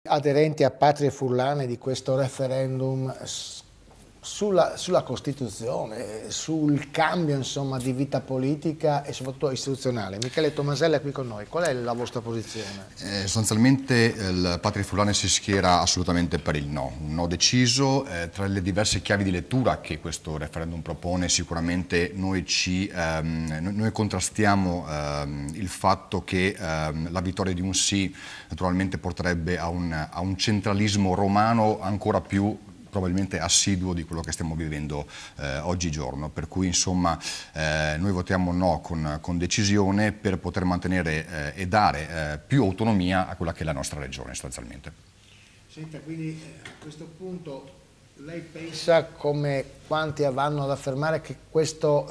Aderenti a Patria Furlane di questo referendum sulla Costituzione, sul cambio insomma, di vita politica e soprattutto istituzionale. Michele Tomasella è qui con noi, qual è la vostra posizione? Sostanzialmente il Patria Furlane si schiera assolutamente per il no, un no deciso. Tra le diverse chiavi di lettura che questo referendum propone sicuramente noi contrastiamo il fatto che la vittoria di un sì naturalmente porterebbe a un centralismo romano ancora più probabilmente assiduo di quello che stiamo vivendo oggigiorno, per cui insomma noi votiamo no con decisione per poter mantenere e dare più autonomia a quella che è la nostra regione sostanzialmente. Senta, quindi a questo punto lei pensa, come quanti vanno ad affermare, che questo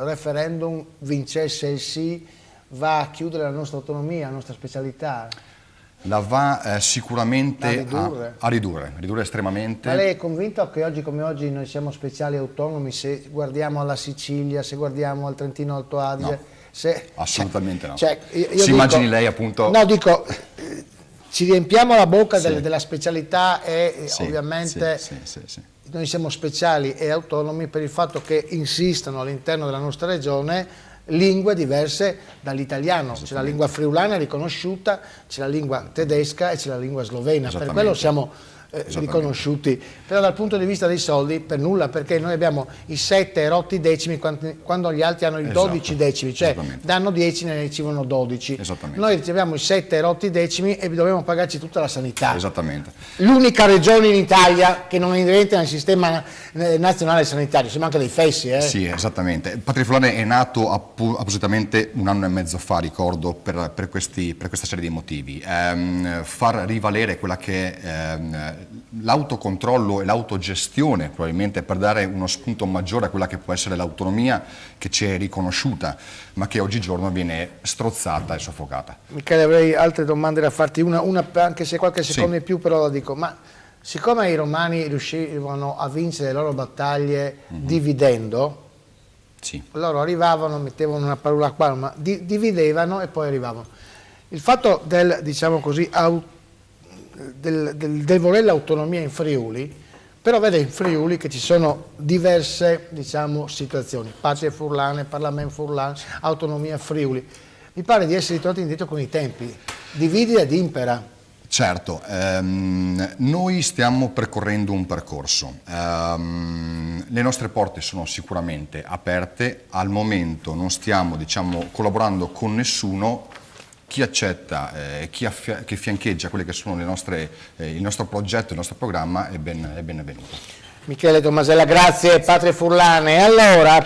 referendum, vincesse il sì, va a chiudere la nostra autonomia, la nostra specialità? La va sicuramente a ridurre estremamente. Ma lei è convinto che oggi come oggi noi siamo speciali autonomi, se guardiamo alla Sicilia, se guardiamo al Trentino Alto Adige? No, assolutamente no. Io immagini lei appunto... No, dico, ci riempiamo la bocca della specialità e sì, ovviamente sì. Noi siamo speciali e autonomi per il fatto che insistono all'interno della nostra regione lingue diverse dall'italiano. C'è la lingua friulana riconosciuta, c'è la lingua tedesca e c'è la lingua slovena, per quello siamo riconosciuti, però dal punto di vista dei soldi per nulla, perché noi abbiamo i 7 rotti decimi quando gli altri hanno i 12 decimi, cioè danno 10 ne ricevono 12. Noi riceviamo i 7 rotti decimi e dobbiamo pagarci tutta la sanità. L'unica regione in Italia che non è inerente al sistema nazionale sanitario, siamo anche dei fessi. Sì, esattamente. Patria Furlane è nato appositamente 1 anno e mezzo fa, ricordo, per questa serie di motivi. Far rivalere quella che è l'autocontrollo e l'autogestione, probabilmente per dare uno spunto maggiore a quella che può essere l'autonomia che ci è riconosciuta, ma che oggigiorno viene strozzata e soffocata. Michele, avrei altre domande da farti, una anche se qualche secondo in più, però la dico, ma siccome i romani riuscivano a vincere le loro battaglie dividendo, loro arrivavano, mettevano una parola qua, ma dividevano e poi arrivavano. Il fatto del, diciamo così, del voler l'autonomia in Friuli, però vede in Friuli che ci sono diverse, diciamo, situazioni, Patria Furlane, Parlamento Furlane, autonomia Friuli. Mi pare di essere ritornati indietro con i tempi, dividi ed impera. Certo, noi stiamo percorrendo un percorso, le nostre porte sono sicuramente aperte, al momento non stiamo, diciamo, collaborando con nessuno. Chi accetta, chi fiancheggia quelle che sono il nostro progetto, il nostro programma è benvenuto. Michele Tomasella, grazie. Patria Furlane. Allora,